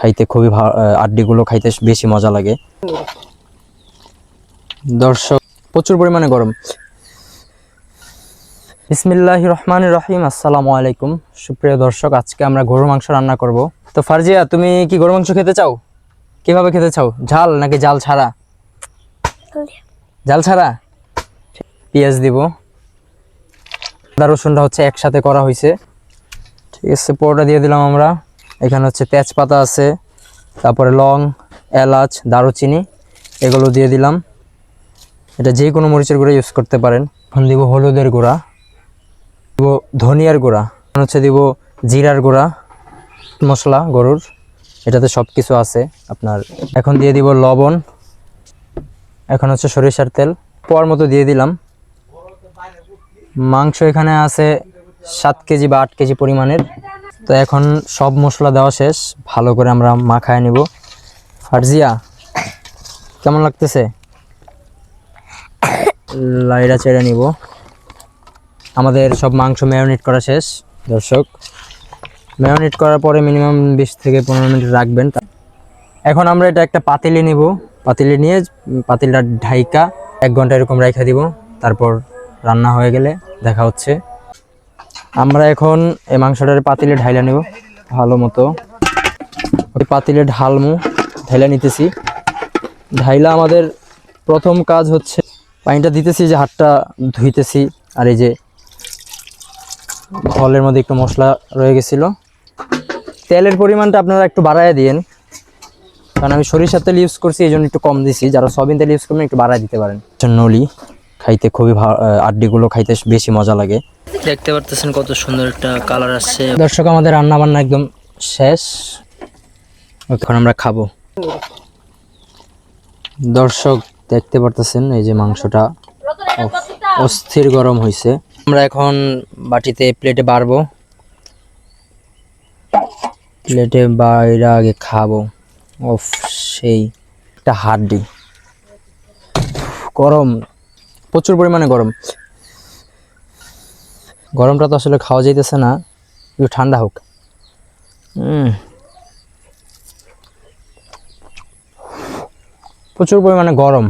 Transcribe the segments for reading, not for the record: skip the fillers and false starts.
খাইতে খুবই আড্ডিগুলো খাইতে বেশি মজা লাগে। দর্শক প্রচুর পরিমাণে গরম। বিসমিল্লাহির রহমানির রহিম। আসসালামু আলাইকুম সুপ্রিয় দর্শক, আজকে আমরা গরুর মাংস রান্না করব। তো ফারজিয়া, তুমি কি গরুর মাংস খেতে চাও? কিভাবে খেতে চাও, ঝাল নাকি জাল ছাড়া? জাল ছাড়া। পেঁয়াজ দিব, আদা রসুনটা হচ্ছে একসাথে করা হয়েছে, ঠিক আছে। পুরোটা দিয়ে দিলাম আমরা। এখানে হচ্ছে তেজপাতা আছে, তারপরে লং, এলাচ, দারুচিনি এগুলো দিয়ে দিলাম। এটা যে কোনো মরিচের গুঁড়া ইউজ করতে পারেন। এখন দিব হলুদের গুঁড়া, দিব ধনিয়ার গুঁড়া, হচ্ছে দিব জিরার গুঁড়া, মশলা গরুর, এটাতে সব কিছু আছে আপনার। এখন দিয়ে দিব লবণ, এখন হচ্ছে সরিষার তেল পোয়ার মতো দিয়ে দিলাম। মাংস এখানে আছে 7 কেজি বা 8 কেজি পরিমাণের। তো এখন সব মশলা দেওয়া শেষ, ভালো করে আমরা মাখায় নিব। ফারজিয়া, কেমন লাগতেছে? লাইড়া চেড়ে নিব। আমাদের সব মাংস ম্যারিনেট করা শেষ দর্শক। ম্যারিনেট করার পরে মিনিমাম 20 থেকে 15 মিনিট রাখবেন। এখন আমরা এটা একটা পাতিলে নিব, পাতিলে নিয়ে পাতিলটা ঢাইকা 1 ঘন্টা এরকম রাখা দিব। তারপর রান্না হয়ে গেলে দেখা হচ্ছে। আমরা এখন এই মাংসটার পাতিলে ঢাইলা নেব ভালো মতো। ওই পাতিলে ঢাইলা নিতেছি। ঢাইলা আমাদের প্রথম কাজ হচ্ছে পানিটা দিতেছি, যে হাতটা ধুইতেছি। আর এই যে ফলের মধ্যে একটু মশলা রয়ে গেছিলো। তেলের পরিমাণটা আপনারা একটু বাড়ায় দিয়েন, কারণ আমি সরিষার তেল ইউজ করছি, এই জন্য একটু কম দিছি। যারা সয়াবিন তেল ইউজ করবেন একটু বাড়ায় দিতে পারেন। নলি খাইতে খুবই আড্ডিগুলো খাইতে বেশি মজা লাগে। দেখতে পারতেছেন কত সুন্দর একটা কালার আসছে। দর্শক, আমাদের রান্না বান্না একদম শেষ, এখন আমরা খাবো। দর্শক দেখতে পারতেছেন এই যে মাংসটা অস্থির গরম হয়েছে। আমরা এখন বাটিতে প্লেটে বাড়বো, প্লেটে বাইরে আগে খাবো। ওফ, সেই একটা হাড্ডি। গরম, প্রচুর পরিমাণে গরম। গরমটা তো আসলে খাওয়া যাইতেছে না, একটু ঠান্ডা হোক। প্রচুর পরিমাণে গরম।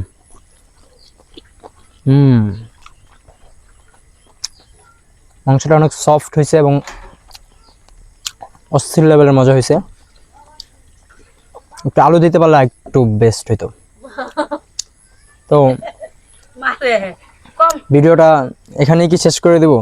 মাংসটা অনেক সফট হয়েছে এবং অস্থির লেভেলের মজা হয়েছে। একটু আলু দিতে পারলে একটু বেস্ট হইতো। তো ভিডিওটা এখানেই কি শেষ করে দেব?